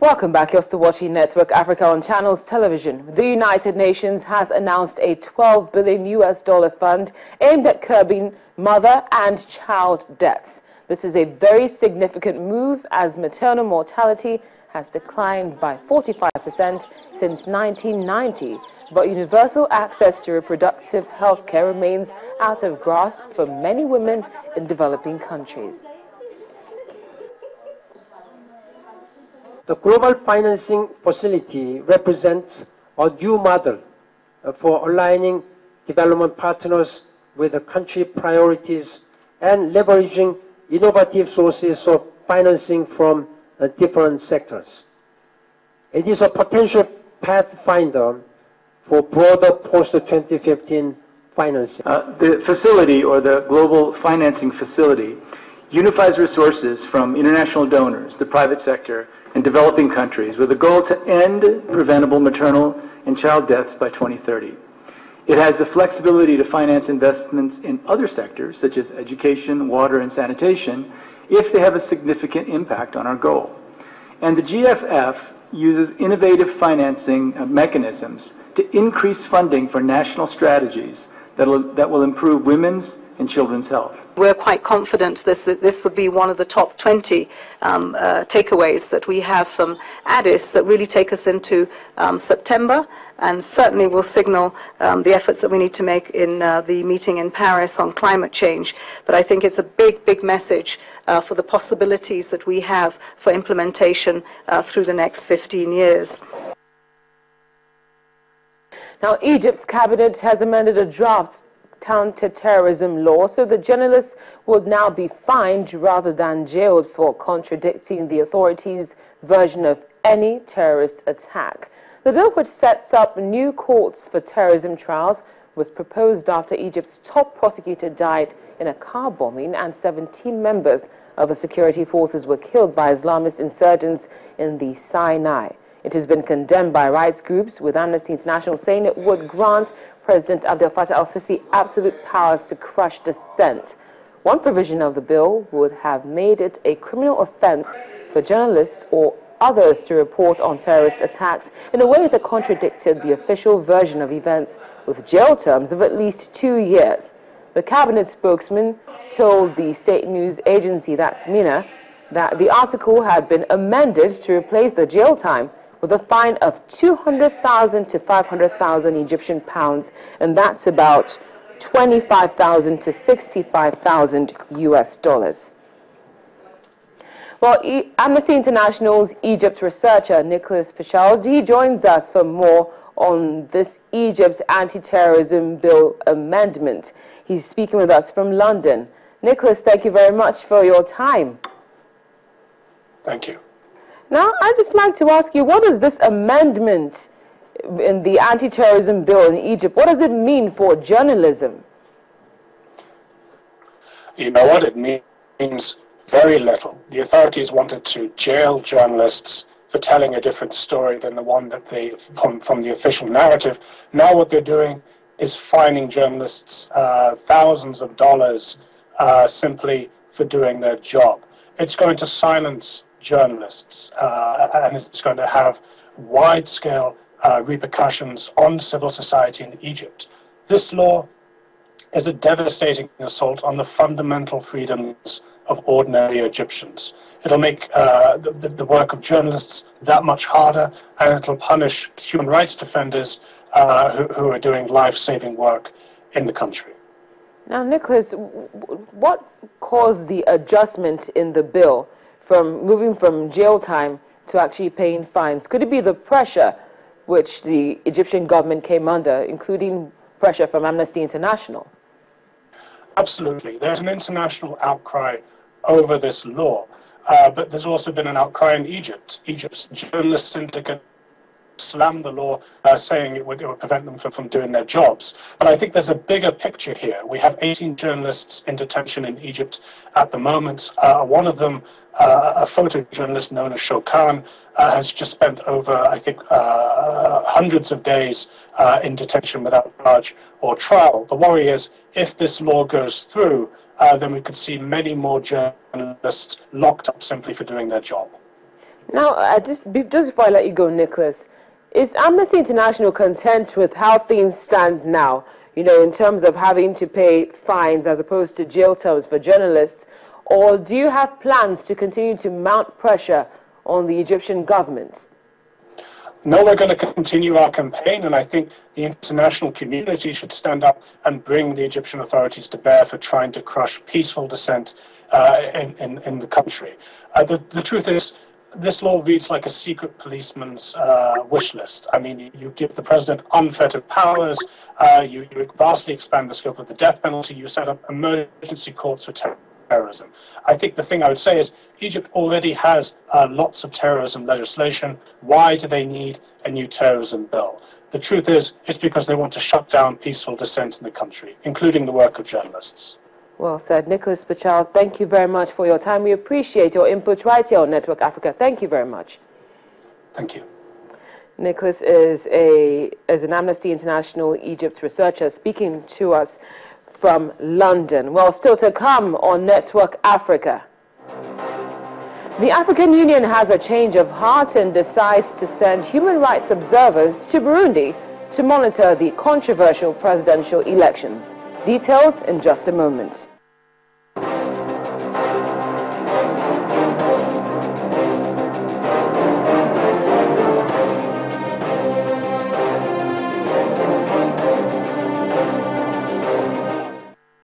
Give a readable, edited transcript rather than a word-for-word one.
Welcome back. You're still watching Network Africa on Channels Television. The United Nations has announced a $12 billion fund aimed at curbing mother and child deaths. This is a very significant move as maternal mortality has declined by 45% since 1990, but universal access to reproductive health care remains out of grasp for many women in developing countries. The Global Financing Facility represents a new model for aligning development partners with the country priorities and leveraging innovative sources of financing from different sectors. It is a potential pathfinder for broader post-2015 financing. The facility, or the Global Financing Facility, unifies resources from international donors, the private sector, and developing countries with a goal to end preventable maternal and child deaths by 2030. It has the flexibility to finance investments in other sectors, such as education, water, and sanitation, if they have a significant impact on our goal. And the GFF uses innovative financing mechanisms to increase funding for national strategies that will improve women's and children's health. We're quite confident this will be one of the top 20 takeaways that we have from Addis that really take us into September, and certainly will signal the efforts that we need to make in the meeting in Paris on climate change. But I think it's a big, big message for the possibilities that we have for implementation through the next 15 years. Now, Egypt's cabinet has amended a draft counter-terrorism law, so the journalists would now be fined rather than jailed for contradicting the authorities' version of any terrorist attack. The bill, which sets up new courts for terrorism trials, was proposed after Egypt's top prosecutor died in a car bombing and 17 members of the security forces were killed by Islamist insurgents in the Sinai. It has been condemned by rights groups, with Amnesty International saying it would grant President Abdel Fattah al-Sisi absolute powers to crush dissent. One provision of the bill would have made it a criminal offense for journalists or others to report on terrorist attacks in a way that contradicted the official version of events, with jail terms of at least 2 years. The cabinet spokesman told the state news agency, that's MENA, that the article had been amended to replace the jail time with a fine of 200,000 to 500,000 Egyptian pounds, and that's about 25,000 to 65,000 US dollars. Well, Amnesty International's Egypt researcher Nicholas Pichaldi joins us for more on this Egypt's anti-terrorism bill amendment. He's speaking with us from London. Nicholas, thank you very much for your time. Thank you. Now, I'd just like to ask you, what does this amendment in the anti-terrorism bill in Egypt, what does it mean for journalism? You know what it means? Very little. The authorities wanted to jail journalists for telling a different story than the one that from the official narrative. Now what they're doing is fining journalists thousands of dollars simply for doing their job. It's going to silence journalists, and it's going to have wide-scale repercussions on civil society in Egypt. This law is a devastating assault on the fundamental freedoms of ordinary Egyptians. It'll make the work of journalists that much harder, and it'll punish human rights defenders who are doing life-saving work in the country. Now, Nicholas, what caused the adjustment in the bill from moving from jail time to actually paying fines? Could it be the pressure which the Egyptian government came under, including pressure from Amnesty International? Absolutely. There's an international outcry over this law, but there's also been an outcry in Egypt. Egypt's journalist syndicate slammed the law, saying it would prevent them from doing their jobs. But I think there's a bigger picture here. We have 18 journalists in detention in Egypt at the moment. One of them, a photojournalist known as Shokan, has just spent over, I think, hundreds of days in detention without charge or trial. The worry is, if this law goes through, then we could see many more journalists locked up simply for doing their job. Now, just before I let you go, Nicholas, is Amnesty International content with how things stand now, in terms of having to pay fines as opposed to jail terms for journalists, or do you have plans to continue to mount pressure on the Egyptian government? No, we're going to continue our campaign, and I think the international community should stand up and bring the Egyptian authorities to bear for trying to crush peaceful dissent in the country. The truth is, this law reads like a secret policeman's wish list. I mean, you give the president unfettered powers, you vastly expand the scope of the death penalty, you set up emergency courts for terrorism. I think the thing I would say is Egypt already has lots of terrorism legislation. Why do they need a new terrorism bill? The truth is, it's because they want to shut down peaceful dissent in the country, including the work of journalists. Well said. Nicholas Pachal, thank you very much for your time. We appreciate your input right here on Network Africa. Thank you very much. Thank you. Nicholas is an Amnesty International Egypt researcher speaking to us from London. Well, still to come on Network Africa. The African Union has a change of heart and decides to send human rights observers to Burundi to monitor the controversial presidential elections. Details in just a moment.